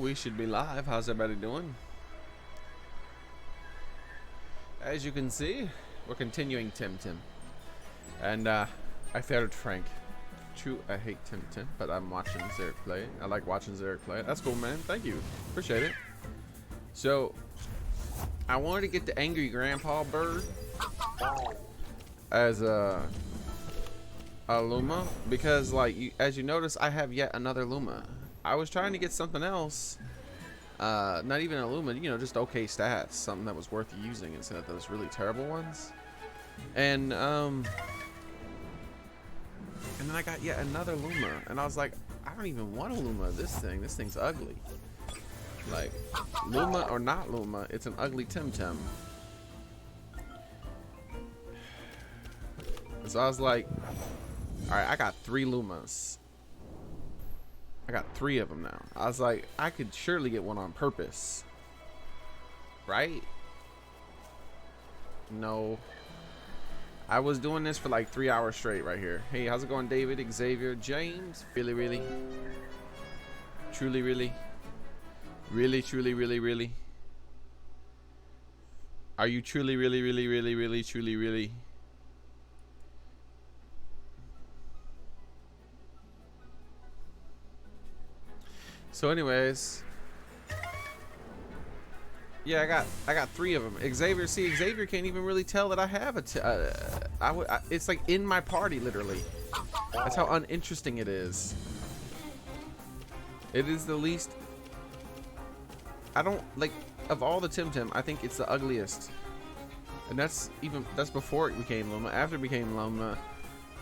We should be live. How's everybody doing? As you can see, we're continuing Temtem. And I failed Frank. True, I hate Temtem, but I'm watching Xearrik play. I like watching Xearrik play. That's cool, man. Thank you. Appreciate it. So, I wanted to get the angry grandpa bird as a Luma because, like, as you notice, I have yet another Luma. I was trying to get something else, not even a Luma, you know, just okay stats, something that was worth using instead of those really terrible ones. And then I got yet another Luma, and I was like, I don't even want a Luma. This thing's ugly. Like, Luma or not Luma, it's an ugly Temtem. So I was like, all right, I got 3 Lumas. I got 3 of them now. I was like, I could surely get one on purpose, right? No. I was doing this for like 3 hours straight right here. Hey, how's it going, David, Xavier, James? Really? Truly, really? Really, truly, really? Are you truly, really, truly, really? So anyways, yeah, I got 3 of them. Xavier, see, Xavier can't even really tell that I have it's like in my party, literally. That's how uninteresting it is. It is the least. I don't like, of all the Temtem, I think it's the ugliest, and that's before it became Luma. After it became Luma,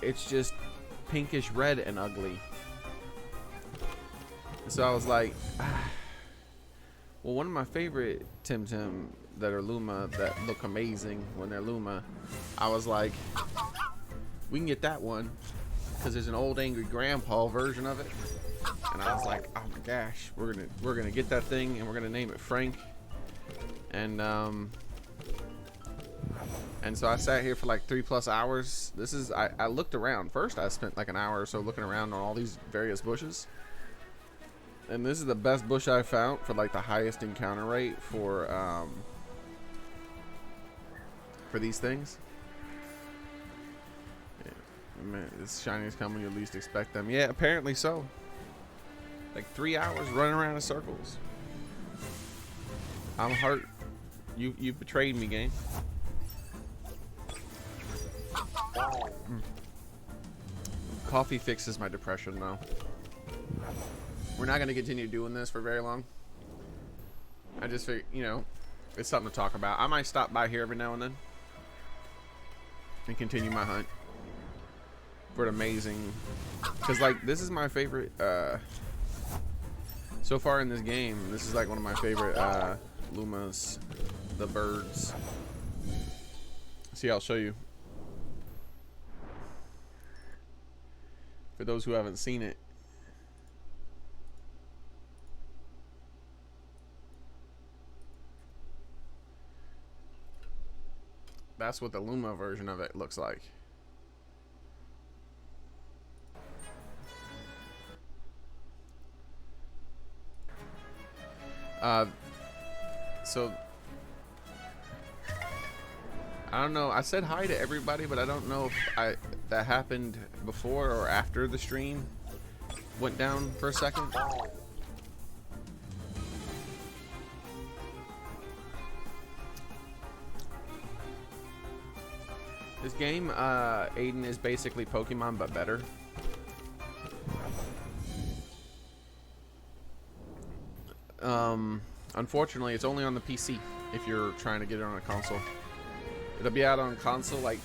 it's just pinkish red and ugly. So I was like, well, one of my favorite Temtem that are Luma that look amazing when they're Luma, I was like, we can get that one because there's an old angry grandpa version of it. And I was like, oh my gosh, we're gonna get that thing and we're gonna name it Frank. And so I sat here for like 3+ hours. I looked around. First I spent like an hour or so looking around on all these various bushes. And this is the best bush I found for like the highest encounter rate for these things. Yeah, man, this shiny is coming when you least expect them. Yeah, apparently so. Like 3 hours running around in circles. I'm hurt. You betrayed me, game. Coffee fixes my depression though. We're not going to continue doing this for very long. I just figured, you know, it's something to talk about. I might stop by here every now and then and continue my hunt for an amazing, because like this is my favorite so far in this game. This is like one of my favorite Lumas, the birds. See, I'll show you for those who haven't seen it. That's what the Luma version of it looks like. So I don't know. I said hi to everybody, but I don't know if that happened before or after the stream went down for a second. This game, Aiden, is basically Pokemon, but better. Unfortunately, it's only on the PC if you're trying to get it on a console. It'll be out on console, like,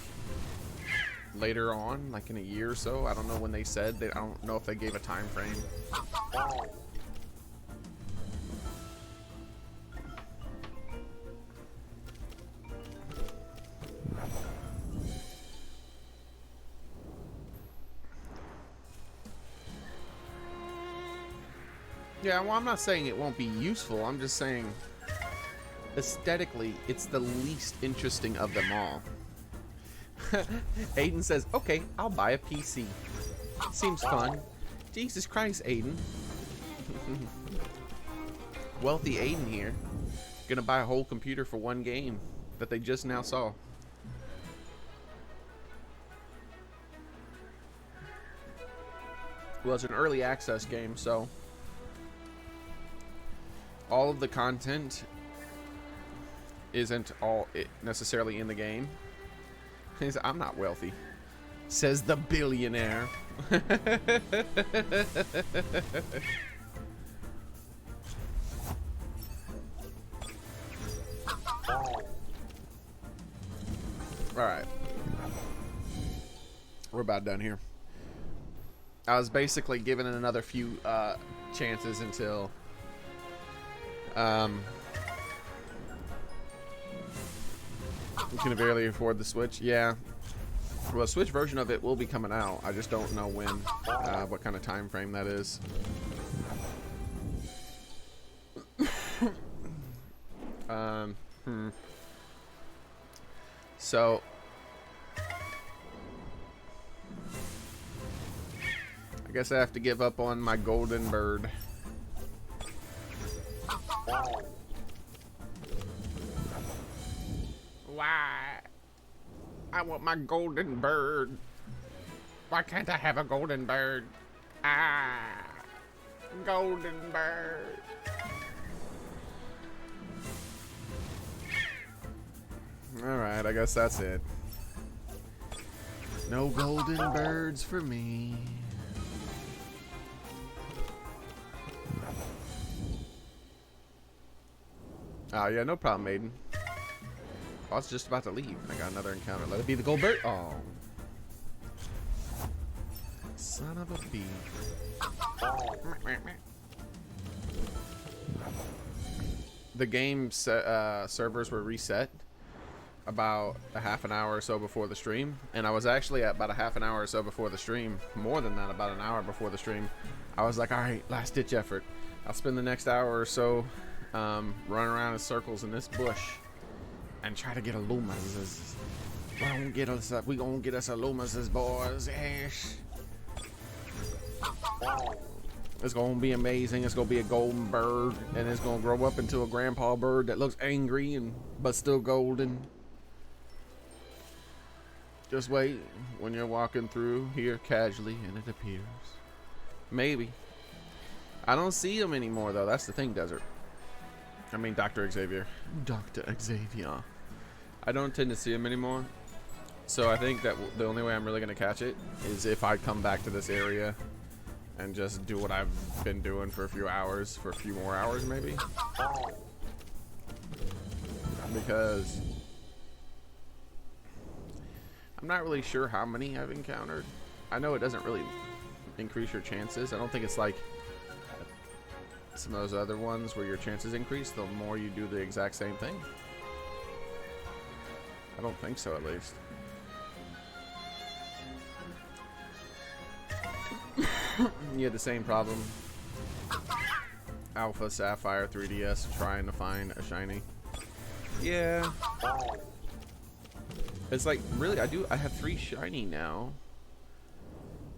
later on, like in a year or so. I don't know when they said. I don't know if they gave a time frame. Yeah, well, I'm not saying it won't be useful. I'm just saying aesthetically, it's the least interesting of them all. Aiden says, okay, I'll buy a PC. Seems fun. Jesus Christ, Aiden. Wealthy Aiden here. Gonna buy a whole computer for one game that they just now saw. Well, it's an early access game, so all of the content isn't all necessarily in the game. I'm not wealthy, says the billionaire. Alright. We're about done here. I was basically given it another few chances until we can barely afford the Switch. Yeah. Well, a Switch version of it will be coming out. I just don't know when, what kind of time frame that is. So I guess I have to give up on my golden bird. Why? I want my golden bird. Why can't I have a golden bird? Ah, golden bird. Alright, I guess that's it. No golden birds for me. Oh, yeah, no problem, Maiden. I was just about to leave. I got another encounter. Let it be the gold bird. Oh. Son of a bee. The game servers were reset about a half an hour or so before the stream, and I was actually at about a half an hour or so before the stream, more than that, about an hour before the stream. I was like, alright, last ditch effort. I'll spend the next hour or so running around in circles in this bush and try to get a Lumas. We gonna get us a Lumas, boys. Yes. It's gonna be amazing. It's gonna be a golden bird, and it's gonna grow up into a grandpa bird that looks angry but still golden. Just wait when you're walking through here casually and it appears. Maybe. I don't see him anymore though. That's the thing, Desert. I mean Dr. Xavier. Dr. Xavier. I don't tend to see him anymore. So I think that the only way I'm really gonna catch it is if I come back to this area and just do what I've been doing for a few hours, for a few more hours maybe. Because I'm not really sure how many I've encountered. I know it doesn't really increase your chances. I don't think it's like some of those other ones where your chances increase the more you do the exact same thing. I don't think so, at least. You had the same problem. Alpha Sapphire 3DS trying to find a shiny. Yeah. It's like, really, I have 3 shiny now.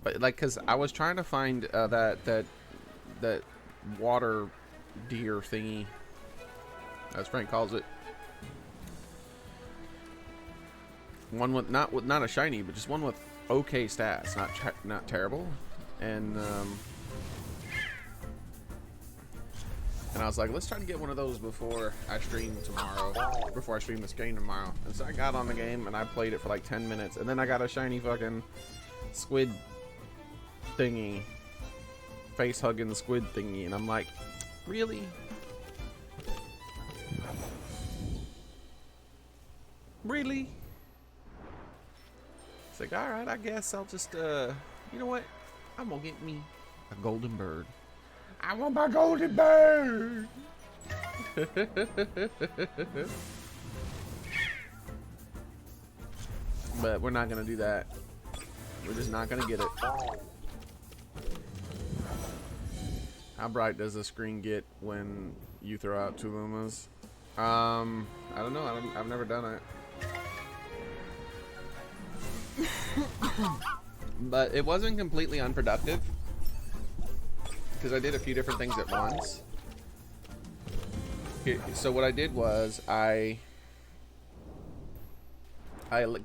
But like, cause I was trying to find that water deer thingy, as Frank calls it. One with not a shiny, but just one with okay stats, not terrible. And I was like, let's try to get one of those before I stream tomorrow, before I stream this game tomorrow. And so I got on the game and I played it for like 10 minutes, and then I got a shiny fucking squid thingy, face hugging squid thingy, and I'm like, really? Really? It's like, all right, I guess I'll just you know what? I'm gonna get me a golden bird. I want my golden bird. But we're not gonna do that. We're just not gonna get it. How bright does the screen get when you throw out 2 Lumas? I don't know. I've never done it. But it wasn't completely unproductive, because I did a few different things at once. So what I did was I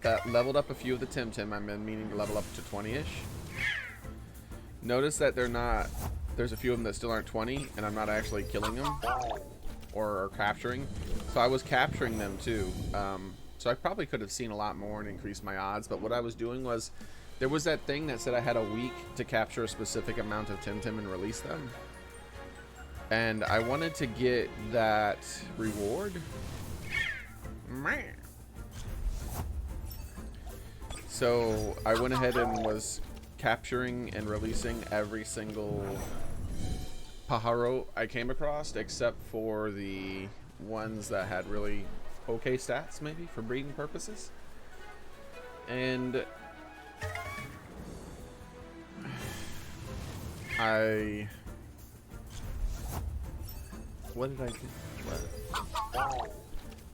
got leveled up a few of the Temtem. I'm meaning to level up to 20-ish. Notice that they're not. There's a few of them that still aren't 20, and I'm not actually killing them or capturing. So I was capturing them too. So I probably could have seen a lot more and increased my odds. But what I was doing was, there was that thing that said I had a week to capture a specific amount of Temtem and release them. And I wanted to get that reward. So I went ahead and was capturing and releasing every single pajaro I came across, except for the ones that had really okay stats, maybe for breeding purposes. And what did I do? What?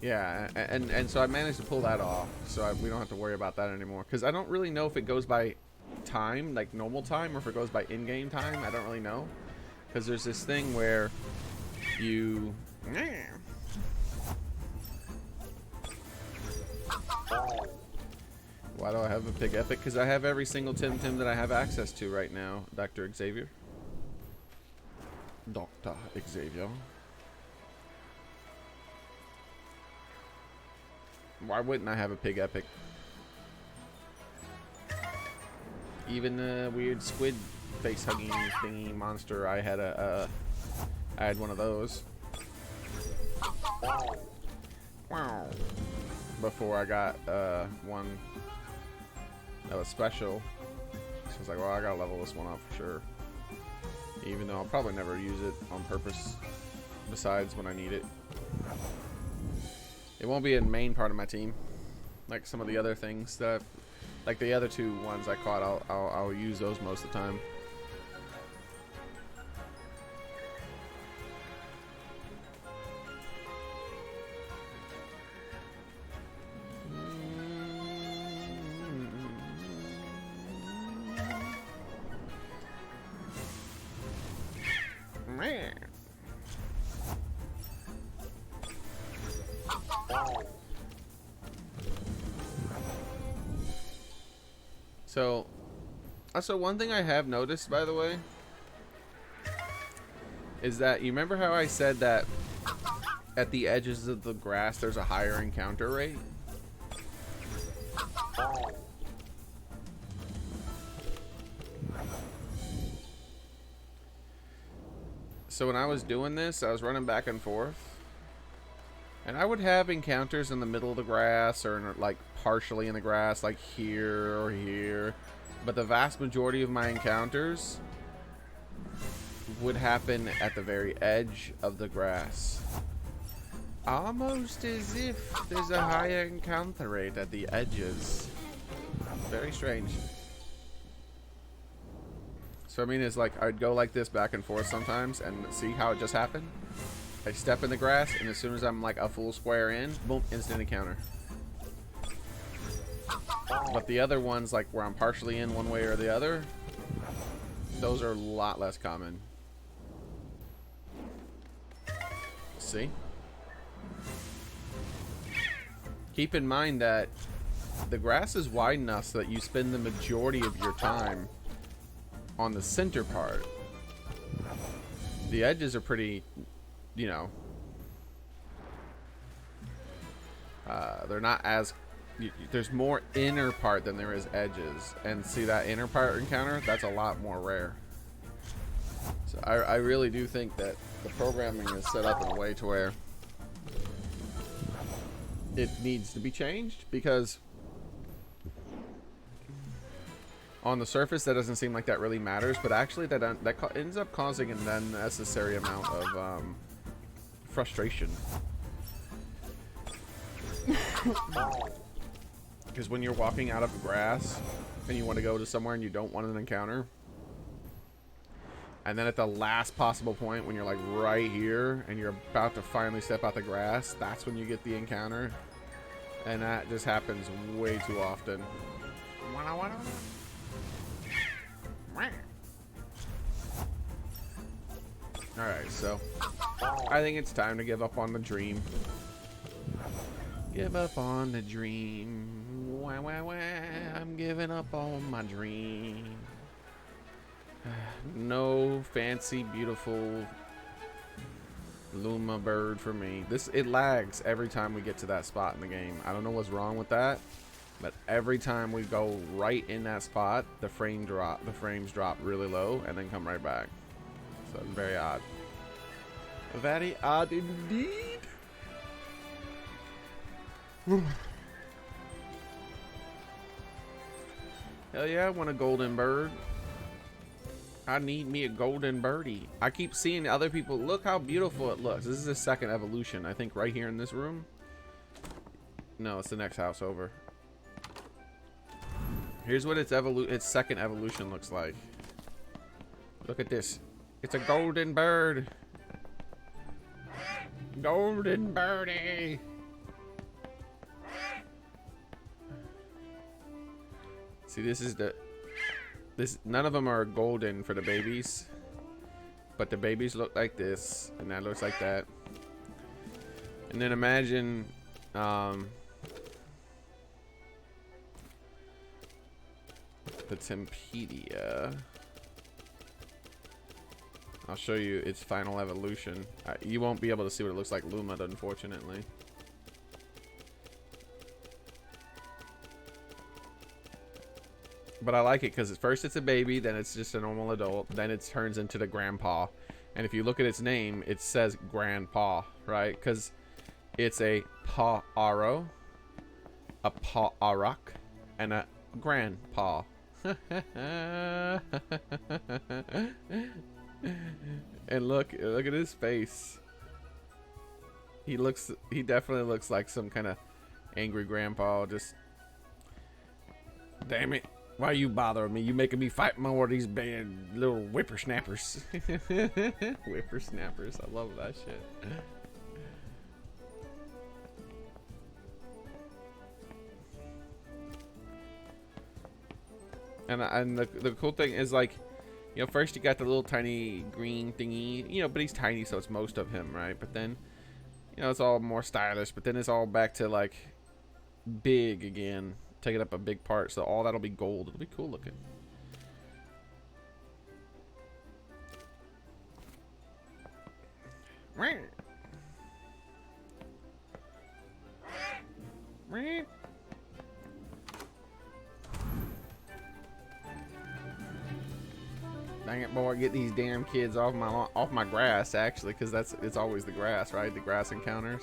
Yeah, and so I managed to pull that off, so we don't have to worry about that anymore. Because I don't really know if it goes by time, like normal time, or if it goes by in-game time. I don't really know. Because there's this thing where you... Why do I have a pig epic? Because I have every single Temtem that I have access to right now, Dr. Xavier. Dr. Xavier. Why wouldn't I have a pig epic? Even the weird squid face hugging thingy monster, I had one of those. Wow. Before I got one that was special. So I was like, well, I gotta level this one up for sure. Even though I'll probably never use it on purpose, besides when I need it. It won't be a main part of my team, like some of the other things that, like the other two ones I caught. I'll use those most of the time. So one thing I have noticed, by the way, is that you remember how I said that at the edges of the grass there's a higher encounter rate? So when I was doing this, I was running back and forth, and I would have encounters in the middle of the grass, or like partially in the grass, like here or here. But the vast majority of my encounters would happen at the very edge of the grass. Almost as if there's a higher encounter rate at the edges. Very strange. So I mean, it's like I'd go like this back and forth sometimes, and see how it just happened? I step in the grass, and as soon as I'm like a full square in, boom, instant encounter. But the other ones, like where I'm partially in one way or the other, those are a lot less common. See? Keep in mind that the grass is wide enough so that you spend the majority of your time on the center part. The edges are pretty, you know, they're not as... there's more inner part than there is edges, and see that inner part encounter, that's a lot more rare. So I really do think that the programming is set up in a way to where it needs to be changed, because on the surface that doesn't seem like that really matters, but actually that ends up causing an unnecessary amount of frustration. Because when you're walking out of the grass and you want to go to somewhere and you don't want an encounter, and then at the last possible point when you're like right here and you're about to finally step out the grass, that's when you get the encounter. And that just happens way too often. Alright, so I think it's time to give up on the dream. Give up on the dream. Wah, wah, wah. I'm giving up on my dream. No fancy, beautiful Luma bird for me. It lags every time we get to that spot in the game. I don't know what's wrong with that, but every time we go right in that spot, the frames drop really low and then come right back. So it's very odd. Very odd indeed. Hell yeah, I want a golden bird. I need me a golden birdie. I keep seeing other people. Look how beautiful it looks. This is the second evolution. I think right here in this room. No, it's the next house over. Here's what its second evolution looks like. Look at this. It's a golden bird. Golden birdie. See, none of them are golden for the babies, but the babies look like this, and that looks like that. And then imagine, the Tempedia. I'll show you its final evolution. You won't be able to see what it looks like Luma, unfortunately. But I like it because at first it's a baby, then it's just a normal adult, then it turns into the grandpa. And if you look at its name, it says grandpa, right? Because it's a pa-aro, a pa-arak, and a grandpa. And look at his face. He definitely looks like some kind of angry grandpa. Just, damn it. Why are you bothering me? You making me fight more of these bad little whippersnappers. Whippersnappers. I love that shit. And the cool thing is, like, you know, first you got the little tiny green thingy, you know, but he's tiny, so it's most of him, right? But then, you know, it's all more stylish, but then it's all back to, like, big again. Taking up a big part, so all that'll be gold. It'll be cool looking. Dang it, boy! Get these damn kids off my grass, actually, because it's always the grass, right? The grass encounters.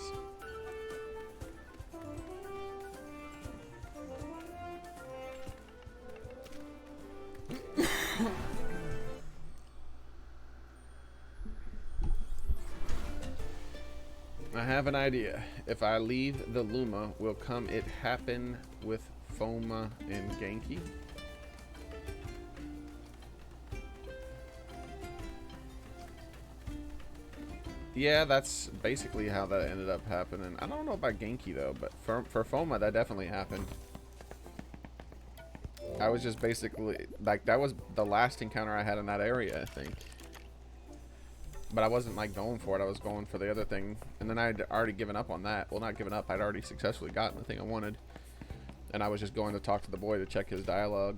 I have an idea. If I leave the Luma, will it happen with Foma and Genki? Yeah, that's basically how that ended up happening. I don't know about Genki though, but for Foma, that definitely happened. I was just basically, like, that was the last encounter I had in that area, I think. But I wasn't, like, going for it. I was going for the other thing. And then I'd already given up on that. Well, not given up. I'd already successfully gotten the thing I wanted. And I was just going to talk to the boy to check his dialogue.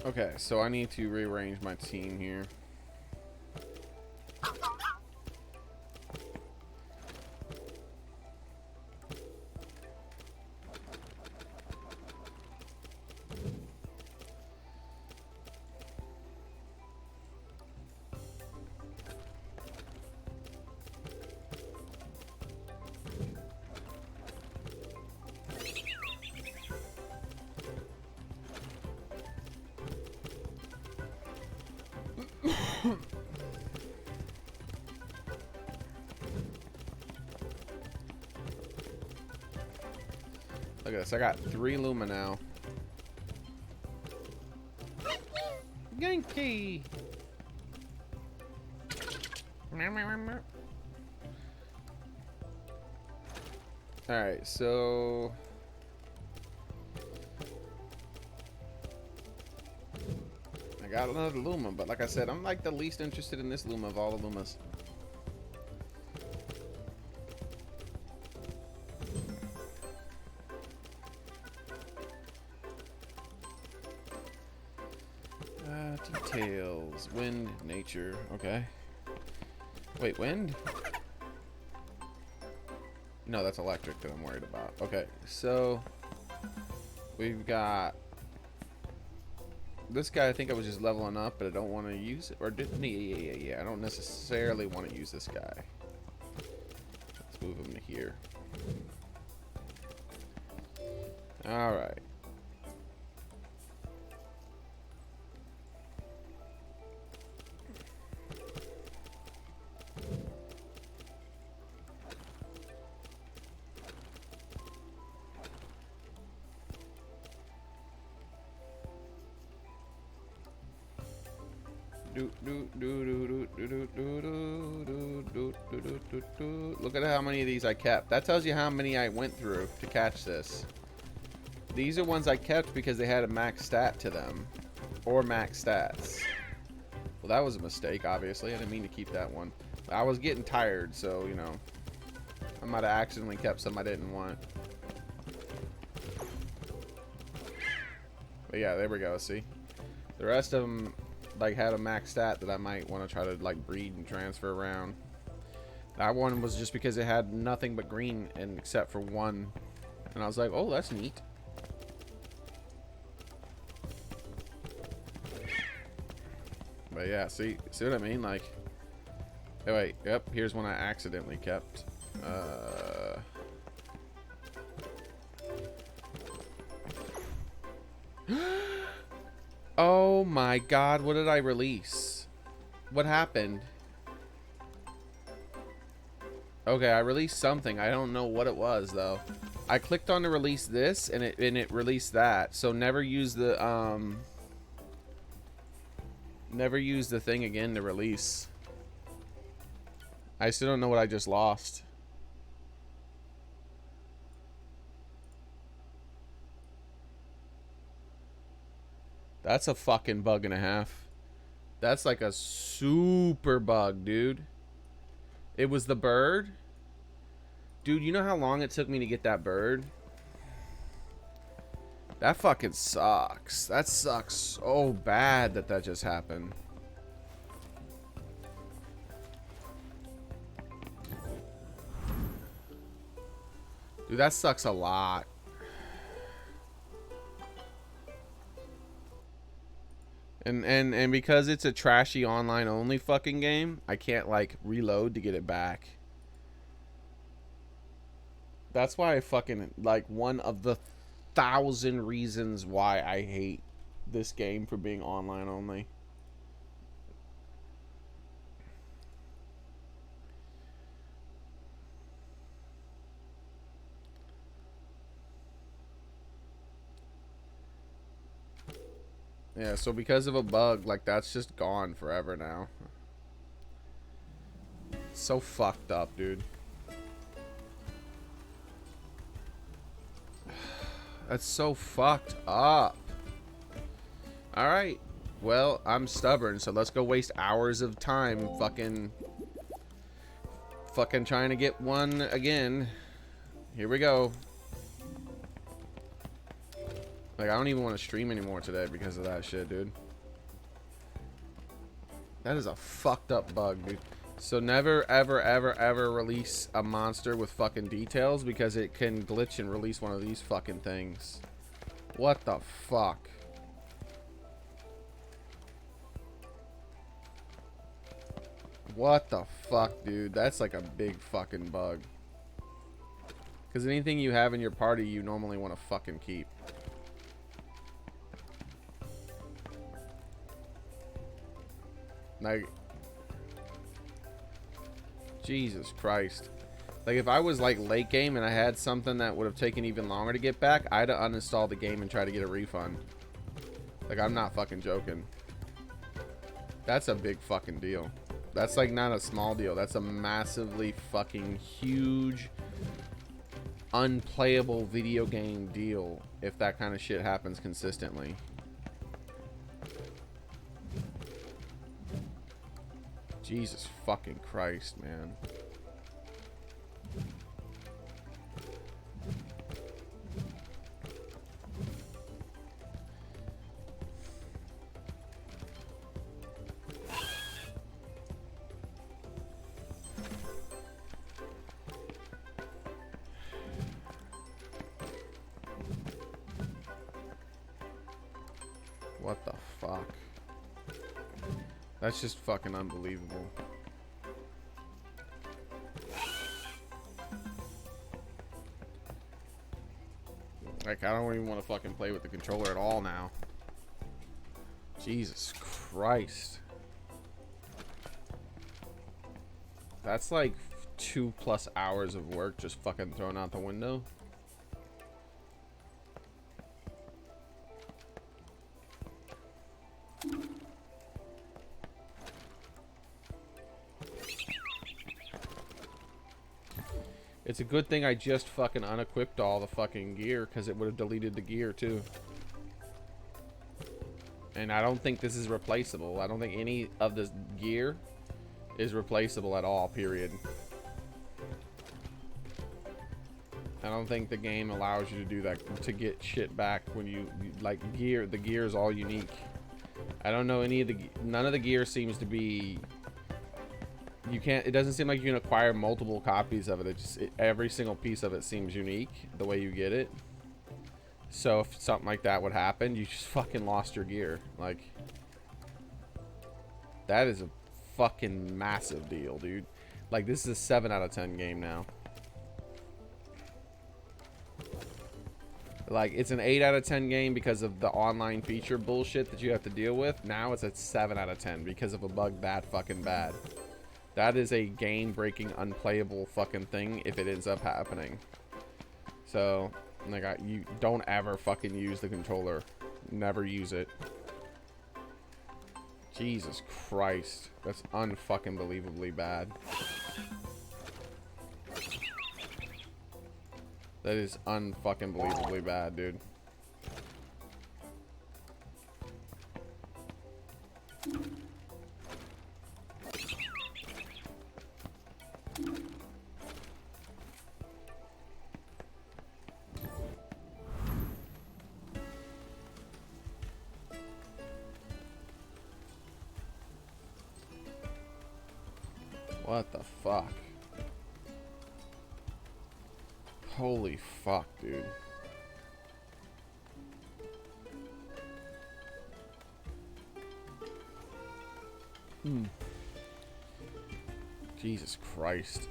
Okay, so I need to rearrange my team here. Look at this. I got 3 Luma now. Genki! Alright, so I got another Luma, but like I said, I'm like the least interested in this Luma of all the Lumas. Details. Wind, nature. Okay. Wait, wind? No, that's electric that I'm worried about. Okay, so we've got this guy. I think I was just leveling up, but I don't want to use it. Or didn't he? Yeah. I don't necessarily want to use this guy. Let's move him to here. All right. Look at how many of these I kept. That tells you how many I went through to catch this. These are ones I kept because they had a max stat to them. Or max stats. Well, that was a mistake, obviously. I didn't mean to keep that one. I was getting tired, so, you know. I might have accidentally kept some I didn't want. But yeah, there we go, see? The rest of them like had a max stat that I might want to try to like breed and transfer around. That one was just because it had nothing but green and except for one, and I was like, oh, that's neat. But yeah, see what I mean? Like, oh wait, yep, here's one I accidentally kept. Oh my god, what did I release? What happened? Okay, I released something. I don't know what it was though. I clicked on to release this and it released that. So never use the thing again to release. I still don't know what I just lost. That's a fucking bug and a half. That's like a super bug, dude. It was the bird. Dude, you know how long it took me to get that bird? That fucking sucks. That sucks so bad that that just happened. Dude, that sucks a lot. And because it's a trashy online only fucking game, I can't like reload to get it back. That's why I fucking like one of the 1,000 reasons why I hate this game for being online only. Yeah, so because of a bug, like, that's just gone forever now. It's so fucked up, dude. That's so fucked up. Alright. Well, I'm stubborn, so let's go waste hours of time fucking trying to get one again. Here we go. Like, I don't even want to stream anymore today because of that shit, dude. That is a fucked up bug, dude. So never, ever, ever, ever release a monster with fucking details because it can glitch and release one of these fucking things. What the fuck? What the fuck, dude? That's like a big fucking bug. Because anything you have in your party, you normally want to fucking keep. Like, Jesus Christ. Like, if I was like late game and I had something that would have taken even longer to get back, I'd have uninstalled the game and try to get a refund. Like, I'm not fucking joking. That's a big fucking deal. That's like not a small deal. That's a massively fucking huge unplayable video game deal if that kind of shit happens consistently. Jesus fucking Christ, man. What the fuck? That's just fucking unbelievable. Like, I don't even want to fucking play with the controller at all now. Jesus Christ. That's like 2+ hours of work just fucking thrown out the window. It's a good thing I just fucking unequipped all the fucking gear, because it would have deleted the gear too. And I don't think this is replaceable. I don't think any of this gear is replaceable at all, period. I don't think the game allows you to do that, to get shit back when you like gear. The gear is all unique. I don't know any of the, none of the gear seems to be, you can't, it doesn't seem like you can acquire multiple copies of it. It just, every single piece of it seems unique the way you get it. So if something like that would happen, you just fucking lost your gear. Like, that is a fucking massive deal, dude. Like, this is a 7 out of 10 game now. Like, it's an 8 out of 10 game because of the online feature bullshit that you have to deal with. Now it's a 7 out of 10 because of a bug that fucking bad. That is a game-breaking, unplayable fucking thing if it ends up happening. So, like, you don't ever fucking use the controller. Never use it. Jesus Christ. That's unfucking believably bad. That is unfucking believably bad, dude. What the fuck? Holy fuck, dude. Jesus Christ.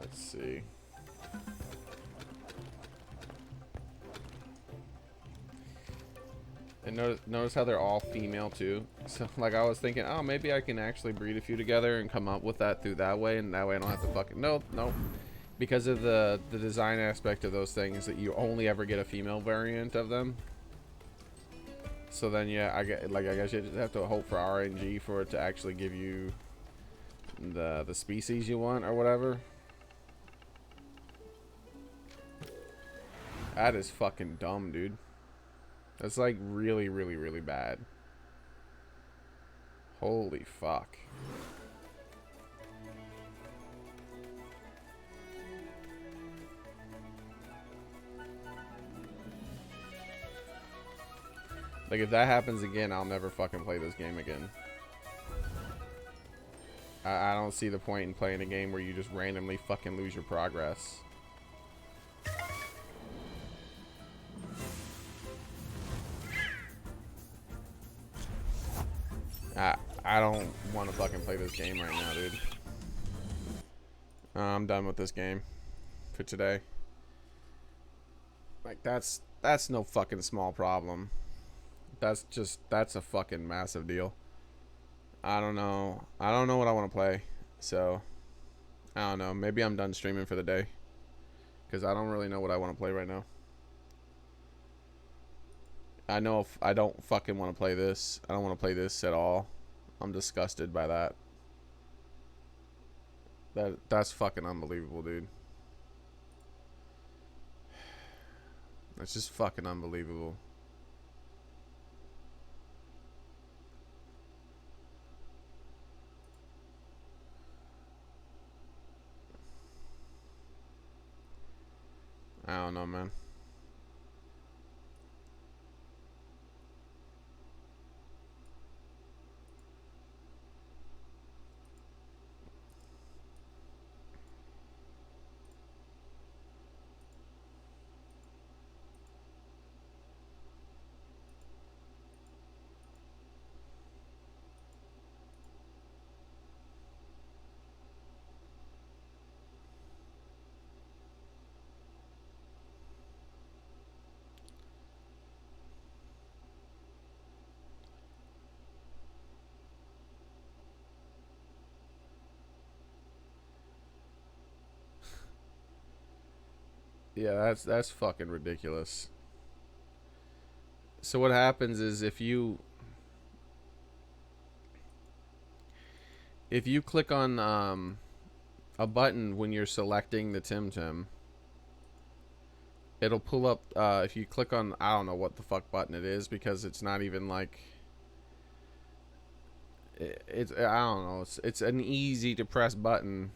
Let's see. And notice how they're all female too. So like I was thinking, oh, maybe I can actually breed a few together and come up with that through that way, and that way I don't have to fucking nope. Because of the design aspect of those things, that you only ever get a female variant of them. So then yeah, I guess you just have to hope for RNG for it to actually give you the species you want or whatever. That is fucking dumb, dude. That's like really, really, really bad. Holy fuck. Like, if that happens again, I'll never fucking play this game again. I don't see the point in playing a game where you just randomly fucking lose your progress. I don't want to fucking play this game right now, dude. I'm done with this game for today. Like, that's no fucking small problem. That's a fucking massive deal. I don't know what I want to play. So, I don't know. Maybe I'm done streaming for the day, because I don't really know what I want to play right now. I know if I don't fucking want to play this. I don't want to play this at all. I'm disgusted by that. That's fucking unbelievable, dude. That's just fucking unbelievable. I don't know, man. Yeah, that's fucking ridiculous. So what happens is if you click on a button when you're selecting the Temtem, it'll pull up. If you click on, I don't know what the fuck button it is because it's not even like it's I don't know. It's an easy to press button.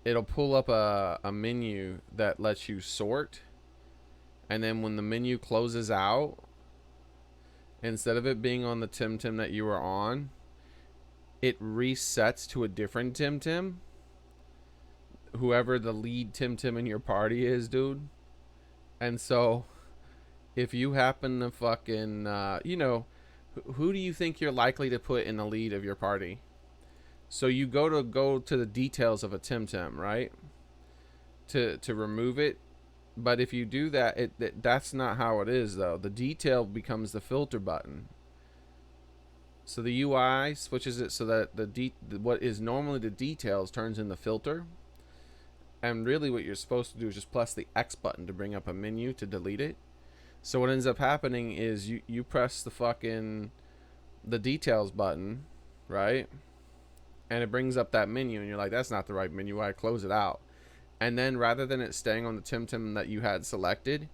It'll pull up a menu that lets you sort, and then when the menu closes out, instead of it being on the Temtem that you were on, it resets to a different Temtem. Whoever the lead Temtem in your party is, dude. And so, if you happen to fucking, who do you think you're likely to put in the lead of your party? So you go to the details of a Temtem, right? To remove it. But if you do that, that's not how it is though. The detail becomes the filter button. So the UI switches it so that what is normally the details turns into filter. And really what you're supposed to do is just press the X button to bring up a menu to delete it. So what ends up happening is you press the details button, right? And it brings up that menu and you're like, that's not the right menu. I close it out. And then rather than it staying on the Temtem that you had selected,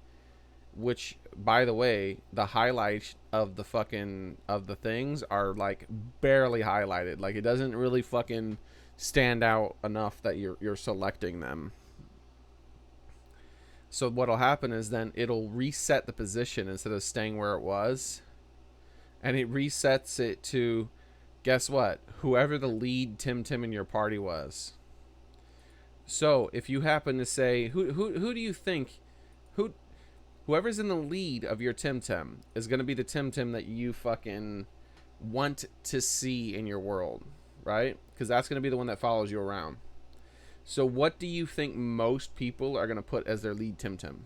which by the way, the highlights of the things are like barely highlighted. Like it doesn't really fucking stand out enough that you're selecting them. So what'll happen is then it'll reset the position instead of staying where it was. And it resets it to, guess what? Whoever the lead Temtem in your party was. So if you happen to say, who do you think, whoever's in the lead of your Temtem is going to be the Temtem that you fucking want to see in your world, right? Because that's going to be the one that follows you around. So what do you think most people are going to put as their lead Temtem?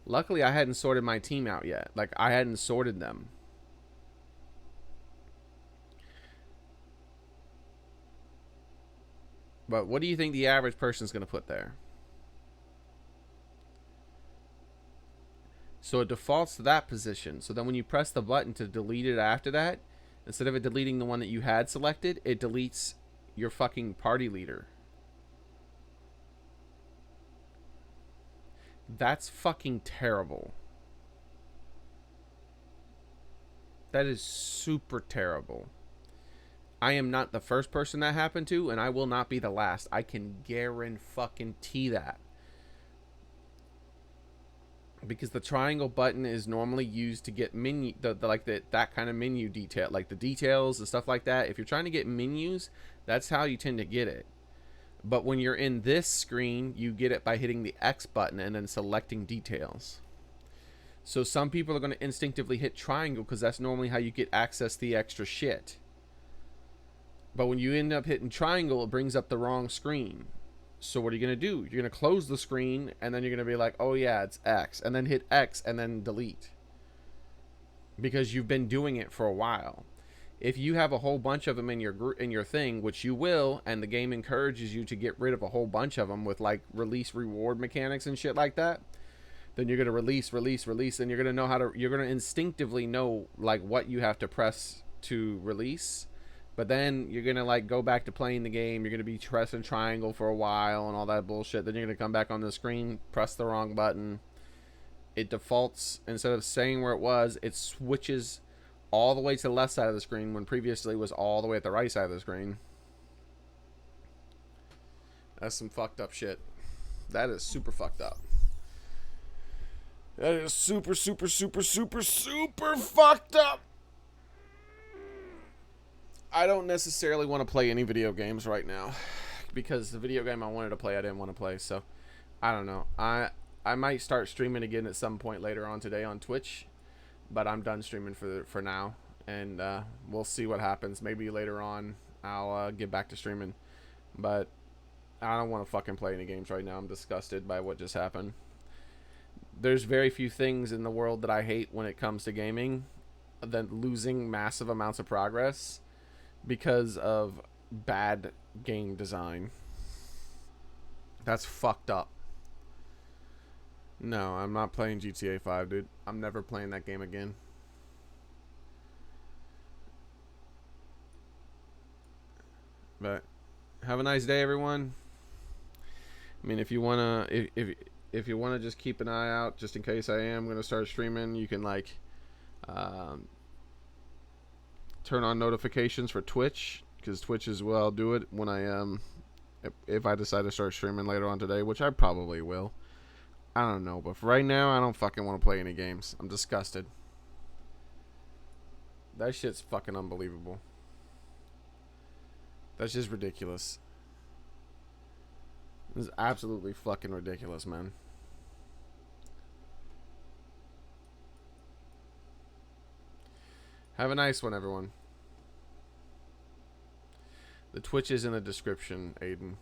Luckily, I hadn't sorted my team out yet. Like, I hadn't sorted them. But what do you think the average person is going to put there? So it defaults to that position. So then when you press the button to delete it after that, instead of it deleting the one that you had selected, it deletes your fucking party leader. That's fucking terrible. That is super terrible. I am not the first person that happened to, and I will not be the last. I can guarantee that. Because the triangle button is normally used to get menu, that kind of menu detail, like the details and stuff like that. If you're trying to get menus, that's how you tend to get it. But when you're in this screen, you get it by hitting the X button and then selecting details. So some people are going to instinctively hit triangle because that's normally how you get access to the extra shit. But when you end up hitting triangle, it brings up the wrong screen. So what are you going to do? You're going to close the screen and then you're going to be like, oh yeah, it's X. And then hit X and then delete. Because you've been doing it for a while. If you have a whole bunch of them in your thing, which you will, and the game encourages you to get rid of a whole bunch of them with like release reward mechanics and shit like that, then you're going to release, and you're going to instinctively know like what you have to press to release. But then you're gonna like go back to playing the game. You're gonna be pressing triangle for a while and all that bullshit. Then you're gonna come back on the screen, press the wrong button. It defaults, instead of saying where it was, it switches all the way to the left side of the screen when previously it was all the way at the right side of the screen. That's some fucked up shit. That is super fucked up. That is super, super, super, super, super fucked up. I don't necessarily want to play any video games right now because the video game I wanted to play, I didn't want to play. So, I don't know. I might start streaming again at some point later on today on Twitch, but I'm done streaming for now, and we'll see what happens. Maybe later on I'll get back to streaming, but I don't want to fucking play any games right now. I'm disgusted by what just happened. There's very few things in the world that I hate when it comes to gaming than losing massive amounts of progress because of bad game design. That's fucked up. No, I'm not playing GTA 5, dude. I'm never playing that game again. But have a nice day, everyone. I mean, if you wanna, if you wanna just keep an eye out, just in case I am gonna start streaming, you can like turn on notifications for Twitch, because Twitch is where I'll do it when I if I decide to start streaming later on today, which I probably will. I don't know, but for right now, I don't fucking want to play any games. I'm disgusted. That shit's fucking unbelievable. That's just ridiculous. This is absolutely fucking ridiculous, man. Have a nice one, everyone. The Twitch is in the description, Aiden.